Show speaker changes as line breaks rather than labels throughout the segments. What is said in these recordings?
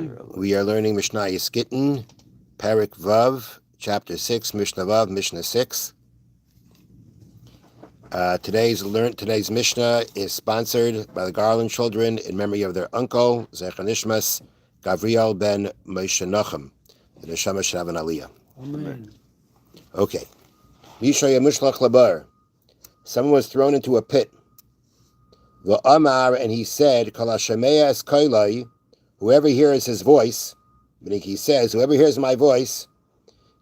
We are learning Mishna Gittin, Parak Vav, Chapter 6, Mishnah Vav, Mishnah 6. Today's Mishnah is sponsored by the Garland children in memory of their uncle, Zecher Nishmas, Gavriel ben Moshe Nachum, the Neshama Shav and Aliyah.
Amen.
Okay. Misha Mushlach Labar. Someone was thrown into a pit. V'amar, and he said, Kol hashameya es koilai, whoever hears his voice, meaning he says, whoever hears my voice,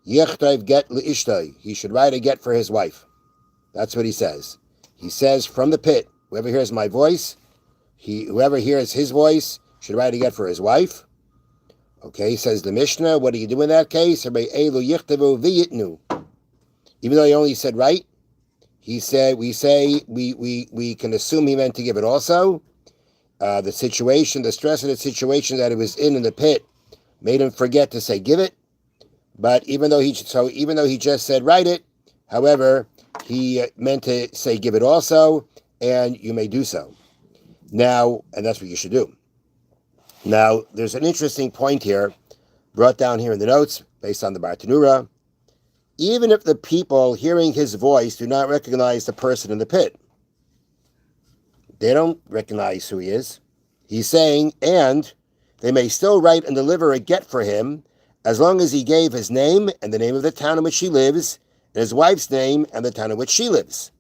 Yechtav get li'ishtay, he should write a get for his wife. That's what he says. He says from the pit, whoever hears my voice, whoever hears his voice should write a get for his wife. Okay, says the Mishnah, what do you do in that case? Even though he only said right, we can assume he meant to give it also. The stress of the situation that he was in the pit made him forget to say give it. But even though he just said write it, however, he meant to say give it also, and you may do so. Now, and that's what you should do. Now, there's an interesting point here, brought down here in the notes, based on the Bartanura. Even if the people hearing his voice do not recognize the person in the pit, they don't recognize who he is. He's saying, and they may still write and deliver a get for him, as long as he gave his name and the name of the town in which he lives, and his wife's name and the town in which she lives.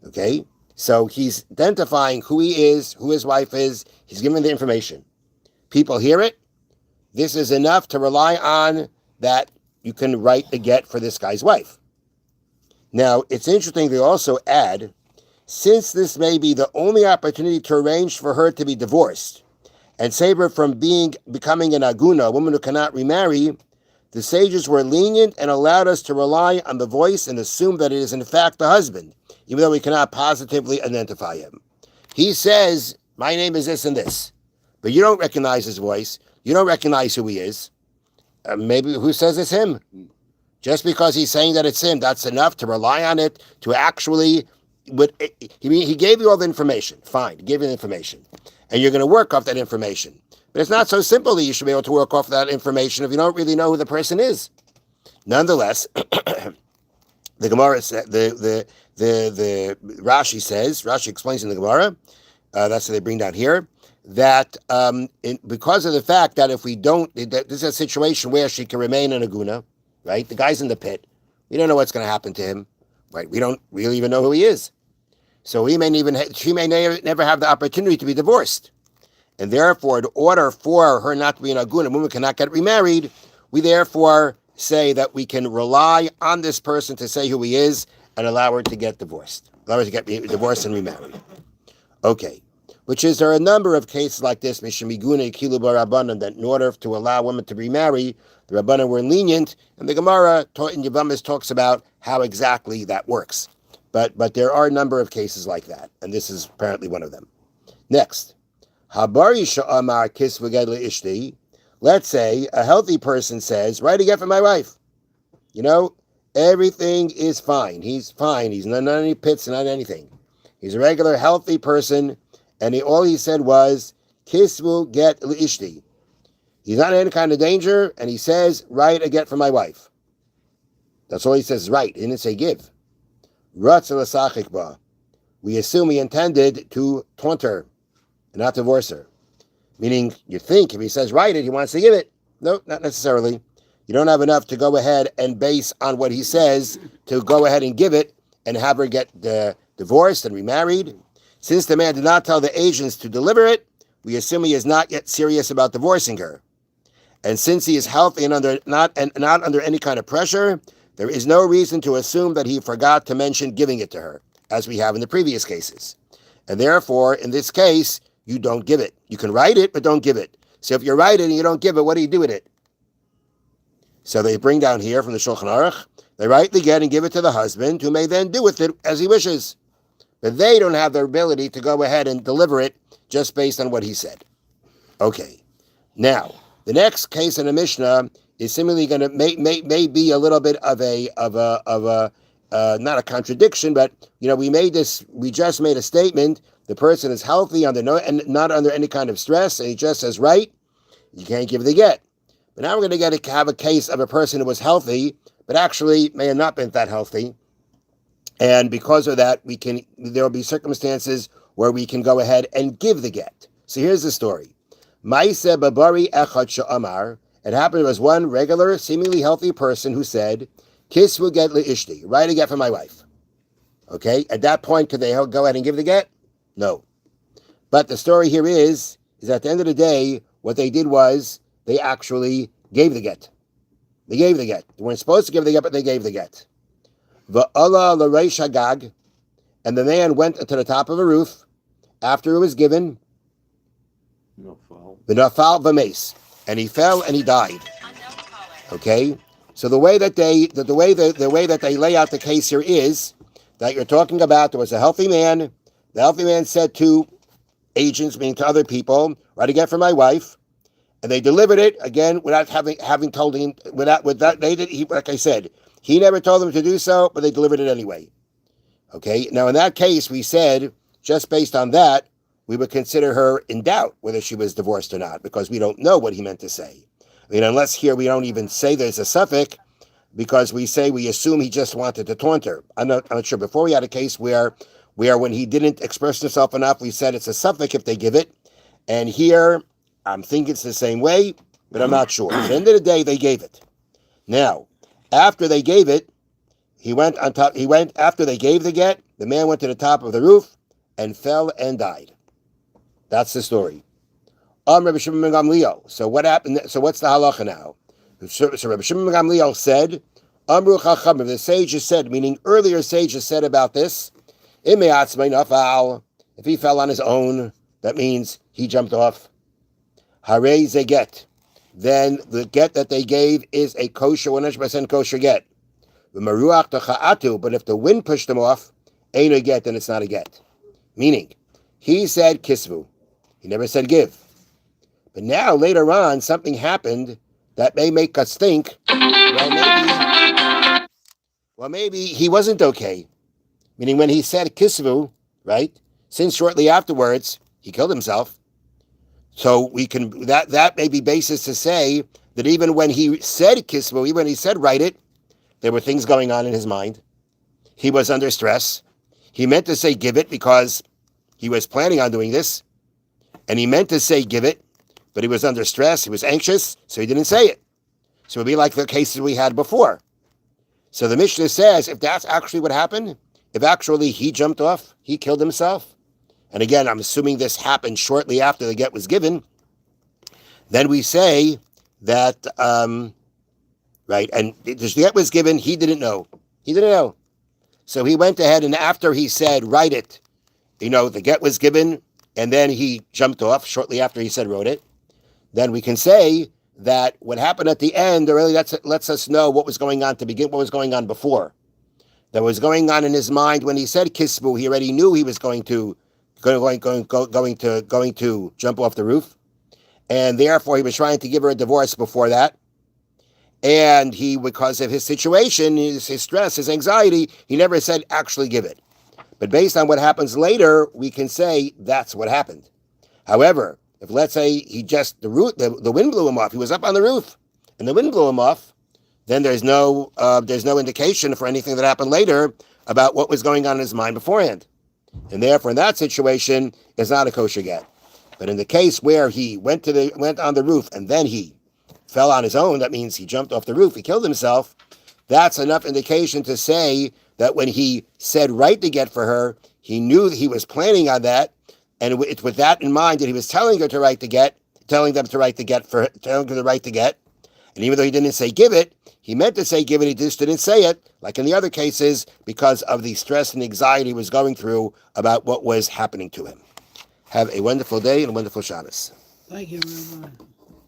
Okay? So he's identifying who he is, who his wife is. He's giving the information. People hear it. This is enough to rely on that you can write a get for this guy's wife. Now, it's interesting they also add, since this may be the only opportunity to arrange for her to be divorced and save her from becoming an aguna, a woman who cannot remarry, the sages were lenient and allowed us to rely on the voice and assume that it is in fact the husband, even though we cannot positively identify him. He says, my name is this and this, but you don't recognize his voice. You don't recognize who he is. Maybe who says it's him? Just because he's saying that it's him, that's enough to rely on it, to actually, he gave you all the information. Fine, he gave you the information. And you're going to work off that information. But it's not so simple that you should be able to work off that information if you don't really know who the person is. Nonetheless, the Gemara said, the Rashi says, Rashi explains in the Gemara, that's what they bring down here, that because of the fact that if we don't, this is a situation where she can remain an aguna, right? The guy's in the pit. We don't know what's going to happen to him, right? We don't really even know who he is. So she may never have the opportunity to be divorced. And therefore, in order for her not to be an aguna, a woman cannot get remarried, we therefore say that we can rely on this person to say who he is and allow her to get divorced. Allow her to get divorced and remarried. Okay. Which is, there are a number of cases like this, Mishmiguna Kilu Rabbanan, that in order to allow women to remarry, the Rabbanan were lenient, and the Gemara in Yavamis talks about how exactly that works. But there are a number of cases like that, and this is apparently one of them. Next, let's say a healthy person says, write a get for my wife. You know, everything is fine. He's fine. He's not any pits, not anything. He's a regular, healthy person, and all he said was, kisvu get li'ishti. He's not in any kind of danger, and he says, write a get for my wife. That's all he says, write. He didn't say give. We assume he intended to taunt her and not divorce her. Meaning, you think if he says write it, he wants to give it. No, not necessarily. You don't have enough to go ahead and base on what he says to go ahead and give it and have her get divorced and remarried. Since the man did not tell the agents to deliver it, we assume he is not yet serious about divorcing her. And since he is healthy and not under any kind of pressure, there is no reason to assume that he forgot to mention giving it to her, as we have in the previous cases. And therefore, in this case, you don't give it. You can write it, but don't give it. So if you write it and you don't give it, what do you do with it? So they bring down here from the Shulchan Aruch, they write the get and give it to the husband, who may then do with it as he wishes. But they don't have the ability to go ahead and deliver it just based on what he said. Okay. Now, the next case in the Mishnah is similarly going to may be a little bit of a not a contradiction, but we just made a statement. The person is healthy and not under any kind of stress, and he just says right. you can't give the get. But now we're going to have a case of a person who was healthy, but actually may have not been that healthy. And because of that, there will be circumstances where we can go ahead and give the get. So here's the story. Maise babari echad she'amar. It happened, there was one regular, seemingly healthy person who said, Kisvu get li'ishti, write a get for my wife. Okay, at that point, could they go ahead and give the get? No. But the story here is at the end of the day, what they did was, they actually gave the get. They gave the get. They weren't supposed to give the get, but they gave the get. Va'ala l'reish hagag, and the man went to the top of a roof after it was given. V'nafal v'meis, and he fell and he died. Okay, so the way that they lay out the case here is that you're talking about there was a healthy man. The healthy man said to agents, meaning to other people, write a get for my wife. And they delivered it again without having told him. Like I said, he never told them to do so, but they delivered it anyway. Okay. Now in that case, we said just based on that, we would consider her in doubt whether she was divorced or not, because we don't know what he meant to say. I mean, unless here we don't even say there's a suffix, because we assume he just wanted to taunt her. I'm not sure. Before we had a case where when he didn't express himself enough, we said it's a suffix if they give it, and here. I'm thinking it's the same way, but I'm not sure. At the end of the day, they gave it. Now, after they gave it, after they gave the get, the man went to the top of the roof and fell and died. That's the story. Rabbi Shimon ben Gamliel. So what happened? So what's the halacha now? So Rabbi Shimon ben Gamliel said, Amru Chachamim, the sages said, meaning earlier sages said about this, if he fell on his own, that means he jumped off. Harei ze get. Then the get that they gave is a kosher, 100% kosher get. But if the wind pushed them off, ain't a get, then it's not a get. Meaning, he said kisvu. He never said give. But now, later on, something happened that may make us think, well, maybe he wasn't okay. Meaning when he said kisvu, right? Since shortly afterwards, he killed himself. So we can that may be basis to say that even when he said kisvu, even when he said write it, there were things going on in his mind. He was under stress. He meant to say give it because he was planning on doing this. And he meant to say give it, but he was under stress, he was anxious, so he didn't say it. So it would be like the cases we had before. So the Mishnah says if that's actually what happened, if actually he jumped off, he killed himself, and again, I'm assuming this happened shortly after the get was given, then we say that, right, and the get was given, he didn't know. He didn't know. So he went ahead, and after he said, write it, the get was given, and then he jumped off shortly after he said, wrote it, then we can say that what happened at the end really lets us know what was going on to begin, what was going on before. That was going on in his mind when he said kisbu, he already knew he was going to jump off the roof, and therefore he was trying to give her a divorce before that. And he, because of his situation, his stress, his anxiety, he never said actually give it. But based on what happens later, we can say that's what happened. However, if let's say he just the wind blew him off, he was up on the roof, and the wind blew him off, then there's no indication for anything that happened later about what was going on in his mind beforehand. And therefore, in that situation, it's not a kosher get. But in the case where he went on the roof and then he fell on his own, that means he jumped off the roof, he killed himself, that's enough indication to say that when he said write the get for her, he knew that he was planning on that, and it's with that in mind that he was telling her to write the get, telling them to write the get, and even though he didn't say give it, he meant to say give it, he just didn't say it, like in the other cases, because of the stress and anxiety he was going through about what was happening to him. Have a wonderful day and a wonderful Shabbos.
Thank you, Rabbi.